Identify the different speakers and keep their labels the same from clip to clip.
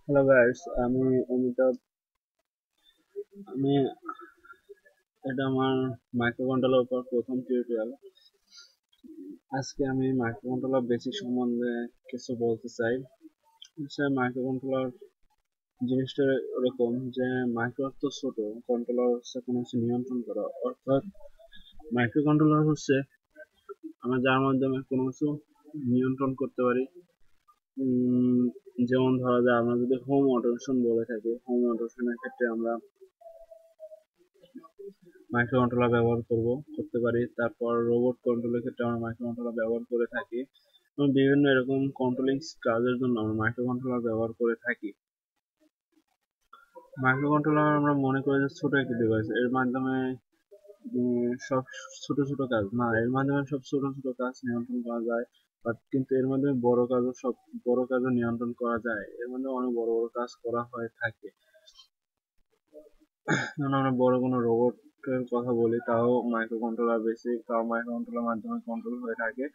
Speaker 1: Hello guys, আমি অমিতাভ। আমি এটা আমার মাইক্রোকন্ট্রোলার উপর প্রথম টিউটোরিয়াল। আজকে আমি মাইক্রোকন্ট্রোলার বেসিক সম্বন্ধে কিছু বলতে চাই। মাইক্রোকন্ট্রোলার জিনিসটা এরকম যে মাইক্রো তো ছোট, কন্ট্রোলার হচ্ছে কোনো কিছু নিয়ন্ত্রণ করা, অর্থাৎ মাইক্রোকন্ট্রোলার হচ্ছে আমরা যার মাধ্যমে কোনো কিছু নিয়ন্ত্রণ করতে পারি। যেমন ধরা যায়, আমরা যদি হোম অটোমেশন বলে থাকি, হোম অটোমেশনের ক্ষেত্রে আমরা মাইক্রোকন্ট্রোলার ব্যবহার করতে পারি। তারপর রোবট কন্ট্রোলের ক্ষেত্রে আমরা মাইক্রোকন্ট্রোলার ব্যবহার করে থাকি, এবং বিভিন্ন এরকম কন্ট্রোলিং কাজের জন্য আমরা মাইক্রোকন্ট্রোলার ব্যবহার করে থাকি। মাইক্রোকন্ট্রোলার আমরা মনে করি যে ছোট একটি ডিভাইস, এর মাধ্যমে সব ছোট ছোট কাজ না, এর মাধ্যমে সব ছোট ছোট কাজ নিয়ন্ত্রণ করা যায়। বাট কিন্তু এর মাধ্যমে বড় কাজও নিয়ন্ত্রণ করা যায়, এর মধ্যে অনেক বড় বড় কাজ করা হয়ে থাকে। যখন আমরা বড় কোনো রোবটের কথা বলি, তাও মাইক্রোকন্ট্রোলার মাধ্যমে কন্ট্রোল হয়ে থাকে।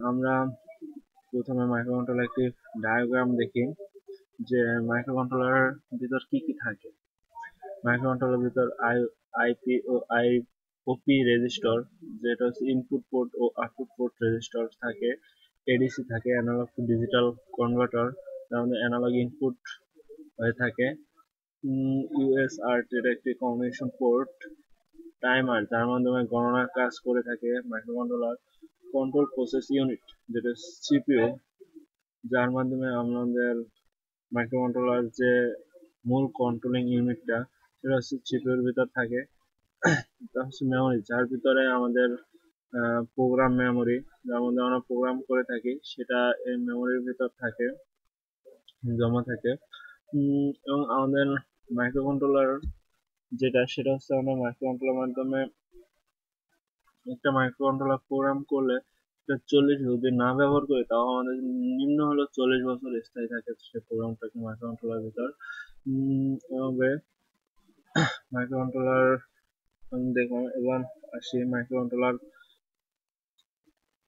Speaker 1: আমরা প্রথমে মাইক্রোকন্ট্রোলার একটি ডায়াগ্রাম দেখি যে মাইক্রোকন্ট্রোলার ভিতর কি কি থাকে। মাইক্রোকন্ট্রোলার ভিতর আইপি ও ওপি রেজিস্টার, যেটা হচ্ছে ইনপুট পোর্ট ও আউটপুট পোর্ট রেজিস্টার থাকে। এডিসি থাকে, অ্যানালগ টু ডিজিটাল কনভার্টার, তার মধ্যে অ্যানালগ ইনপুট হয়ে থাকে। ইউএসআরটি এর একটি কম্বিনেশন পোর্ট। টাইমার, যার মাধ্যমে গণনার কাজ করে থাকে মাইক্রোকন্ট্রোলার। কন্ট্রোল প্রসেস ইউনিট, যেটা সিপিইউ, যার মাধ্যমে আমাদের মাইক্রোকন্ট্রোলার যে মূল কন্ট্রোলিং ইউনিটটা, সেটা হচ্ছে সিপিইউর ভিতর থাকে। তা হচ্ছে মেমোরি, যার ভিতরে আমাদের প্রোগ্রাম মেমোরি, যার মধ্যে আমরা প্রোগ্রাম করে থাকি, সেটা এই মেমোরির ভিতর থাকে, জমা থাকে। এবং আমাদের মাইক্রোকন্ট্রোলার সেটা হচ্ছে আমরা মাইক্রোকন্ট্রোলার মাধ্যমে একটা মাইক্রোকন্ট্রোলার প্রোগ্রাম করলে সেটা 40 যদি না ব্যবহার করি, তাও আমাদের নিম্ন হলো 40 বছর স্থায়ী থাকে সে প্রোগ্রামটাকে মাইক্রোকন্ট্রোলার ভিতর। এভাবে মাইক্রোকন্ট্রোলার দেখুন। এবার আসি মাইক্রোকন্ট্রোলার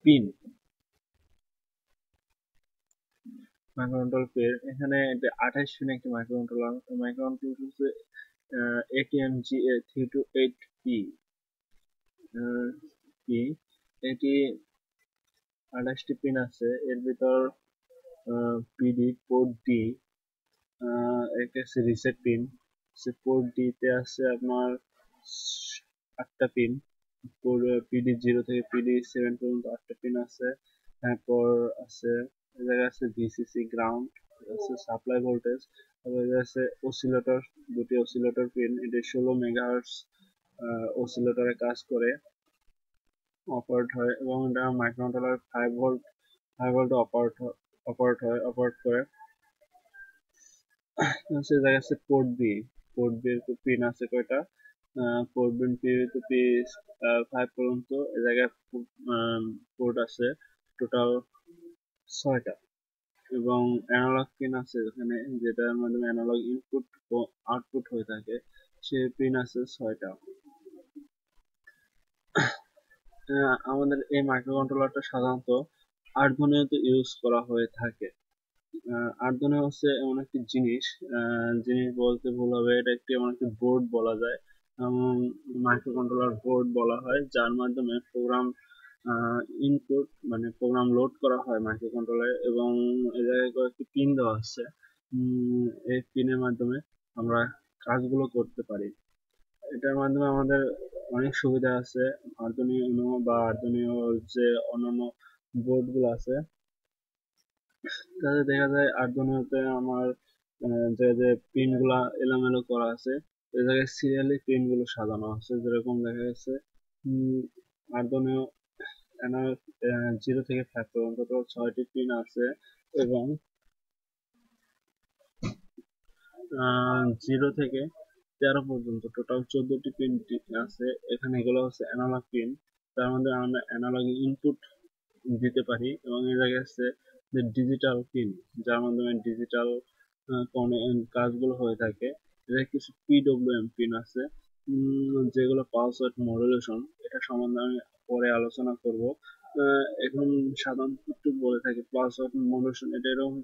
Speaker 1: পিন। মাইক্রোকন্ট্রোলার পিন, এখানে 28 পিন একটি মাইক্রোকন্ট্রোলার। মাইক্রোকন্ট্রোলার হচ্ছে ATMGA 328P। এটি 28টি পিন আছে, এর ভিতর পিডি পোর্ট ডি, একটা আছে রিসেট পিন। পোর্ট ডি তে আছে আপনার 8টা পিন। পিডি 0 থেকে পিডি 7 পর্যন্ত 8টা পিন আছে। তারপর আছে এই জায়গায় আছে ভিসিসি গ্রাউন্ড, আছে সাপ্লাই ভোল্টেজ। তারপর এই আছে অসিলেটর, দুটি অসিলেটর পিন, এটি 16 মেগাহার্টজ অসিলেটরে কাজ করে, অপারেট হয়। এবং এটা মাইক্রোকন্ট্রোলার 5 ভোল্ট অপারেট করে। সে জায়গায় আছে পোর্ট বি। পোর্ট বি এর পিন আছে কয়টা? পোর্ট বি টু পি 5 পর্যন্ত এ জায়গায় পোর্ট আছে টোটাল 6টা। এবং অ্যানালগ পিন আছে এখানে, যেটার মাধ্যমে অ্যানালগ ইনপুট ও আউটপুট হয়ে থাকে, সে পিন আছে 6টা। আমাদের এই মাইক্রোকন্ট্রোলারটা সাধারণত আর্ডুইনোতে ইউজ করা হয়ে থাকে। আর্ডুইনো হচ্ছে এমন একটি জিনিস, জিনিস বলতে ভুল হবে, এটা একটি এমন একটি বোর্ড বলা যায়, মাইক্রোকন্ট্রোলার বোর্ড বলা হয়, যার মাধ্যমে প্রোগ্রাম ইনপুট মানে প্রোগ্রাম লোড করা হয় মাইক্রোকন্ট্রোলারে। এবং এ জায়গায় কয়েকটি পিন দেওয়া আছে, এই পিনের মাধ্যমে আমরা কাজগুলো করতে পারি। এটার মাধ্যমে আমাদের অনেক সুবিধা আছে। আর্ডুইনো বা আর্ডুইনোর যে অন্যান্য বোর্ড গুলো আছে, তাতে দেখা যায় আর্ডুইনোতে আমার যে পিন গুলা এলোমেলো করা আছে, এই জায়গায় সিরিয়ালি পিন গুলো সাজানো আছে। যেরকম দেখা যাচ্ছে আর্ডুইনো 0 থেকে 5 পর্যন্ত টোটাল 6টি পিন আছে। এবং 0 থেকে 13 পর্যন্ত টোটাল 14টি পিন আছে। এখানে এগুলো হচ্ছে অ্যানালগ পিন, তার মধ্যে আমরা অ্যানালগ ইনপুট দিতে পারি। এবং এই জায়গায় আছে যে ডিজিটাল পিন, যার মাধ্যমে ডিজিটাল কাজগুলো হয়ে থাকে। এর কিছু পিডব্লিউএম পিন আছে, যেগুলো পাসওয়ার্ড মডুলেশন, এটা সম্বন্ধে আমি পরে আলোচনা করব। এখন সাধারণত একটু বলে থাকি প্লাস অফ মডুলেশন, এটা এরকম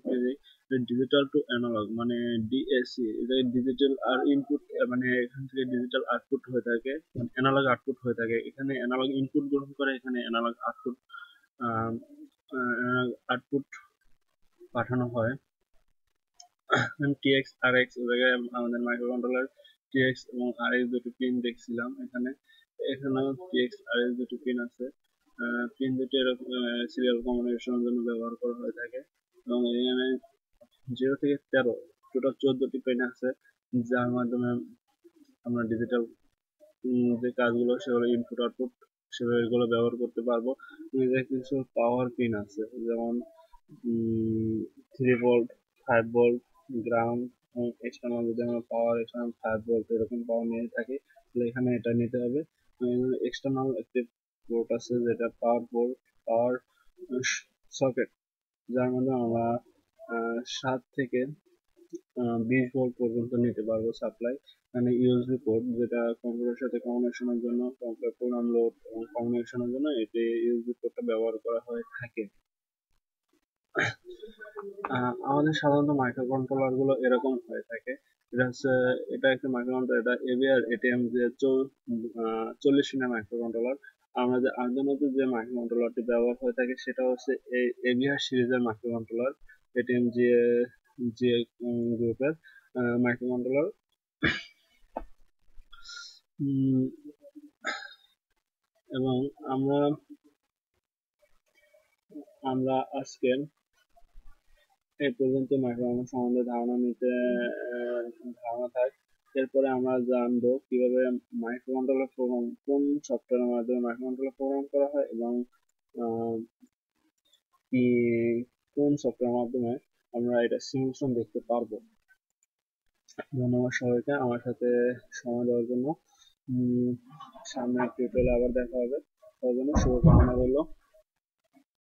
Speaker 1: ডিজিটাল টু অ্যানালগ মানে ডিএসি, এটা ডিজিটাল আর ইনপুট মানে এখান থেকে ডিজিটাল আউটপুট হয়ে থাকে, অ্যানালগ আউটপুট হয়ে থাকে, এখানে অ্যানালগ ইনপুট গ্রহণ করে, এখানে অ্যানালগ আউটপুট আউটপুট পাঠানো হয়। টিএক্স আর এক্স জায়গায় আমাদের মাইক্রোকন্ট্রোলার টিএক্স এবং আর এক্স দুটো পিন দেখছিলাম, এখানে টিএক্স আর এক্স দুটো পিন আছে। পিন দুটি এরকম সিরিয়াল কমিউনিকেশনের জন্য ব্যবহার করা হয়ে থাকে, এবং এখানে 0 থেকে 13 টোটাল 14টি পিন আছে, যার মাধ্যমে আমরা ডিজিটাল যে কাজগুলো সেগুলো ইনপুট আউটপুট সেগুলো এগুলো ব্যবহার করতে পারবো। কিছু পাওয়ার পিন আছে, যেমন 3 ভোল্ট, 5 ভোল্ট, গ্রাউন্ড, এক্সটার্নাল যদি আমরা পাওয়ার এক্সটার্নাল 5 ভোল্ট এরকম পাওয়ার নিয়ে থাকি, তাহলে এখানে এটা নিতে হবে। এক্সটার্নাল একটি পোর্ট আছে যেটা পাওয়ার পোর্ট, পাওয়ার সকেট, যার মধ্যে আমরা 7 থেকে 20 ভোল্ট পর্যন্ত নিতে পারবো সাপ্লাই। মানে ইউএসবি পোর্ট, যেটা কম্পিউটারের সাথে কমিউনিকেশনের জন্য, কম্পিউটার প্রোগ্রাম লোড এবং কমিউনিকেশনের জন্য এটি ইউএসবি পোর্টটা ব্যবহার করা হয়ে থাকে। আমাদের সাধারণত মাইক্রোকন্ট্রোলার গুলো এরকম হয়ে থাকে। এটা একটা মাইক্রোকন্ট্রোলার, এটা এভিআর এটিএম যে 40 পিনের মাইক্রোকন্ট্রোলার। আমাদের আর্duino যে মাইক্রোকন্ট্রোলারটি ব্যবহার হয়ে থাকে সেটা হচ্ছে এই এভিআর সিরিজের মাইক্রোকন্ট্রোলার, এটিএম জি জি গ্রুপের মাইক্রোকন্ট্রোলার। এবং আমরা আমরা আজকে এই পর্যন্ত মাইক্রোকন্ট্রোলার সম্বন্ধে ধারণা থাক। এরপরে আমরা জানবো কিভাবে মাইক্রোকন্ট্রোলার প্রোগ্রাম, কোন সফটওয়্যারের মাধ্যমে মাইক্রোকন্ট্রোলার প্রোগ্রাম করা হয়, এবং কি কোন সফটওয়্যারের মাধ্যমে আমরা এটা সিমুলেশন দেখতে পারবো। ধন্যবাদ সবাইকে আমার সাথে সময় দেওয়ার জন্য। সামনে টিউটোরিয়ালে আবার দেখা হবে, তার জন্য শুভকামনা রইল।